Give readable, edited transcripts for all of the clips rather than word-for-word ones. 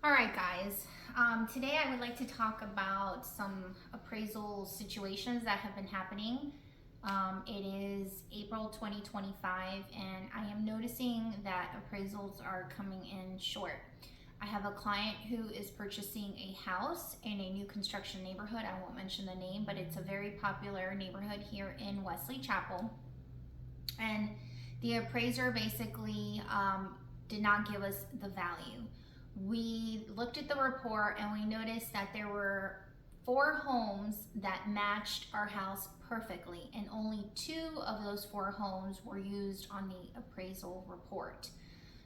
All right, guys. Today I would like to talk about some appraisal situations that have been happening. It is April 2025, and I am noticing that appraisals are coming in short. I have a client who is purchasing a house in a new construction neighborhood. I won't mention the name, but it's a very popular neighborhood here in Wesley Chapel. And the appraiser basically did not give us the value. We looked at the report and we noticed that there were 4 homes that matched our house perfectly, and only 2 of those 4 homes were used on the appraisal report.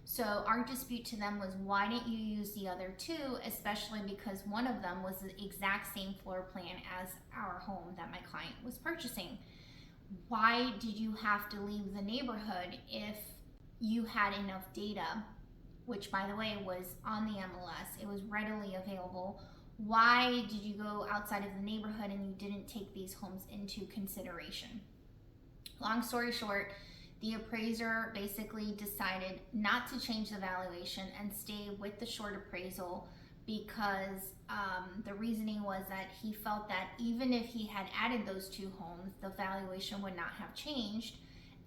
So our dispute to them was, why didn't you use the other 2, especially because one of them was the exact same floor plan as our home that my client was purchasing. Why did you have to leave the neighborhood if you had enough data, which by the way was on the MLS, it was readily available? Why did you go outside of the neighborhood and you didn't take these homes into consideration? Long story short, the appraiser basically decided not to change the valuation and stay with the short appraisal because the reasoning was that he felt that even if he had added those 2 homes, the valuation would not have changed,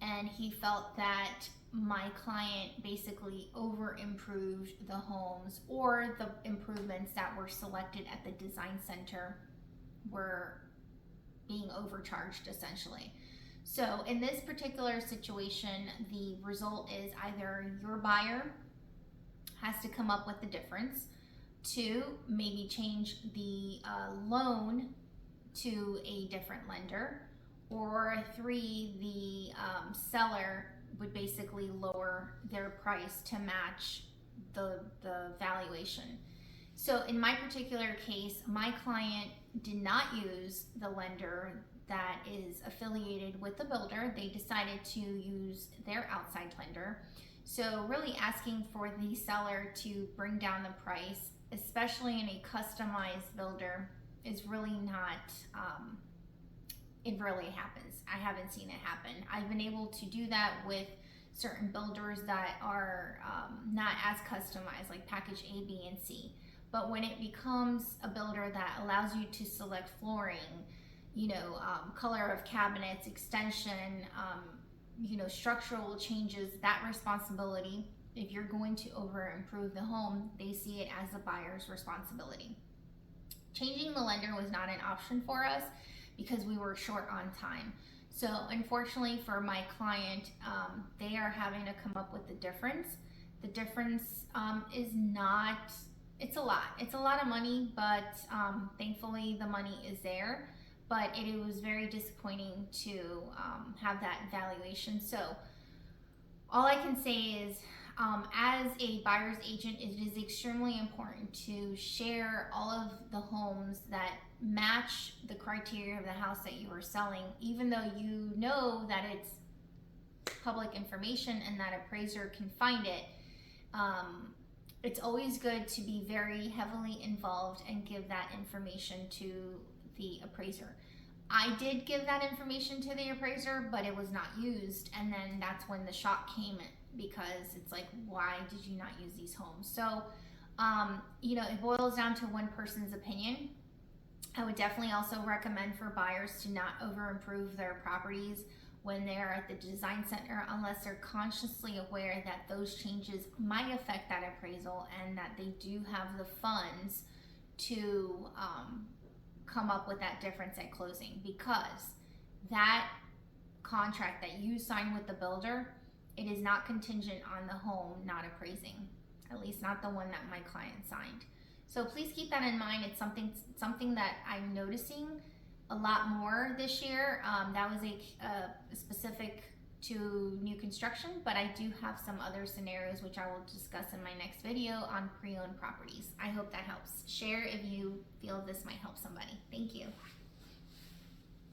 and he felt that my client basically over improved the homes, or the improvements that were selected at the design center were being overcharged essentially. So in this particular situation, the result is either your buyer has to come up with the difference, 2, maybe change the loan to a different lender, or 3, the seller would basically lower their price to match the valuation. So in my particular case, my client did not use the lender that is affiliated with the builder. They decided to use their outside lender. So really asking for the seller to bring down the price, especially in a customized builder, is really not, it rarely happens. I haven't seen it happen. I've been able to do that with certain builders that are not as customized, like package A, B, and C. But when it becomes a builder that allows you to select flooring, color of cabinets, extension, structural changes, that responsibility, if you're going to over improve the home, they see it as the buyer's responsibility. Changing the lender was not an option for us because we were short on time. So unfortunately for my client, they are having to come up with the difference. The difference is not, it's a lot of money, but thankfully the money is there. But it was very disappointing to have that valuation. So all I can say is, as a buyer's agent, it is extremely important to share all of the homes that match the criteria of the house that you are selling, even though you know that it's public information and that appraiser can find it. It's always good to be very heavily involved and give that information to the appraiser. I did give that information to the appraiser, but it was not used, and then that's when the shock came in, because it's like, why did you not use these homes? So it boils down to one person's opinion. I would definitely also recommend for buyers to not over improve their properties when they're at the design center, unless they're consciously aware that those changes might affect that appraisal and that they do have the funds to come up with that difference at closing, because that contract that you sign with the builder, it is not contingent on the home not appraising, at least not the one that my client signed. So please keep that in mind. It's something that I'm noticing a lot more this year. That was a specific to new construction, but I do have some other scenarios which I will discuss in my next video on pre-owned properties. I hope that helps. Share if you feel this might help somebody. Thank you.